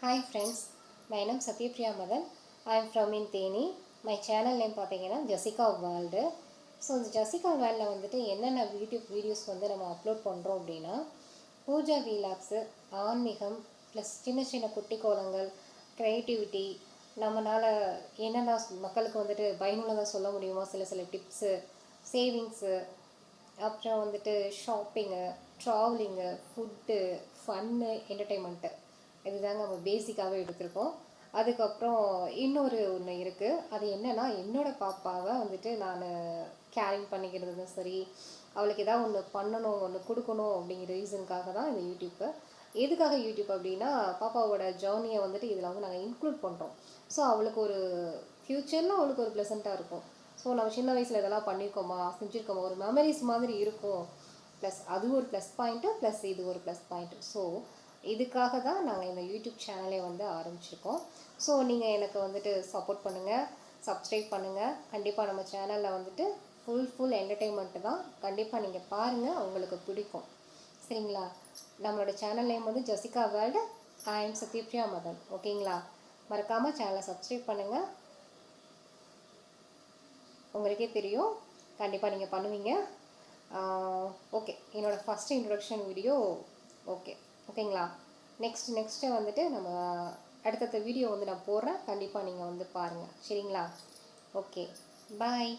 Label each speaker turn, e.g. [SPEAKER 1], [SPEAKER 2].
[SPEAKER 1] Hi friends, my name is Satyapriya Madan. I am from in Theni. My channel name பார்த்தீங்கன்னா Jessica world. So இந்த Jessica வேர்ல்டில் வந்துட்டு என்னென்ன videos வந்து நம்ம அப்லோட் பண்ணுறோம் அப்படின்னா பூஜா வீலாக்ஸு, ஆன்மீகம், ப்ளஸ் சின்ன சின்ன குட்டி கோலங்கள், க்ரியேட்டிவிட்டி, நம்மளால் என்னென்ன மக்களுக்கு வந்துட்டு பயனுள்ளதாக சொல்ல முடியுமோ சில டிப்ஸு, சேவிங்ஸு, அப்புறம் வந்துட்டு ஷாப்பிங்கு, ட்ராவலிங்கு, ஃபுட்டு, ஃபன்னு, என்டர்டெயின்மெண்ட்டு, இதுதாங்க நம்ம பேசிக்காகவே எடுத்திருக்கோம். அதுக்கப்புறம் இன்னொரு ஒன்று இருக்குது. அது என்னென்னா என்னோடய பாப்பாவை வந்துட்டு நான் கேரிங் பண்ணிக்கிறதும் சரி, அவளுக்கு ஏதாவது ஒன்று பண்ணணும், ஒன்று கொடுக்கணும் அப்படிங்கிற ரீசனுக்காக தான் இந்த யூடியூப்பு. எதுக்காக யூடியூப் அப்படின்னா பாப்பாவோட ஜேர்னியை வந்துட்டு இதில் வந்து நாங்கள் இன்க்ளூட் பண்ணுறோம். ஸோ அவளுக்கு ஒரு ஃப்யூச்சரில் அவளுக்கு ஒரு ப்ளசண்ட்டாக இருக்கும். ஸோ நம்ம சின்ன வயசில் இதெல்லாம் பண்ணியிருக்கோமா, செஞ்சுருக்கோமா, ஒரு மெமரிஸ் மாதிரி இருக்கும். ப்ளஸ் அது ஒரு ப்ளஸ் பாயிண்ட்டு, ப்ளஸ் இது ஒரு ப்ளஸ் பாயிண்ட்டு. ஸோ இதுக்காக தான் நாங்கள் இந்த யூடியூப் சேனலே வந்து ஆரம்பிச்சிருக்கோம். ஸோ நீங்கள் எனக்கு வந்துட்டு சப்போர்ட் பண்ணுங்கள், சப்ஸ்கிரைப் பண்ணுங்கள். கண்டிப்பாக நம்ம சேனலில் வந்துட்டு ஃபுல் என்டர்டெயின்மெண்ட்டு தான். கண்டிப்பாக நீங்கள் பாருங்கள், உங்களுக்கு பிடிக்கும். சரிங்களா? நம்மளோட சேனல் நேம் வந்து Jessica world. I am Sathyapriya Madhan. ஓகேங்களா? மறக்காமல் சேனலை சப்ஸ்கிரைப் பண்ணுங்கள். உங்களுக்கே தெரியும், கண்டிப்பாக நீங்கள் பண்ணுவீங்க. ஓகே, என்னோடய ஃபஸ்ட்டு இன்ட்ரொடக்ஷன் வீடியோ ஓகேங்களா? நெக்ஸ்ட்டு வந்துட்டு நம்ம அடுத்தடுத்த வீடியோ வந்து நான் போடுறேன். கண்டிப்பாக நீங்கள் வந்து பாருங்கள். சரிங்களா? ஓகே, பாய்.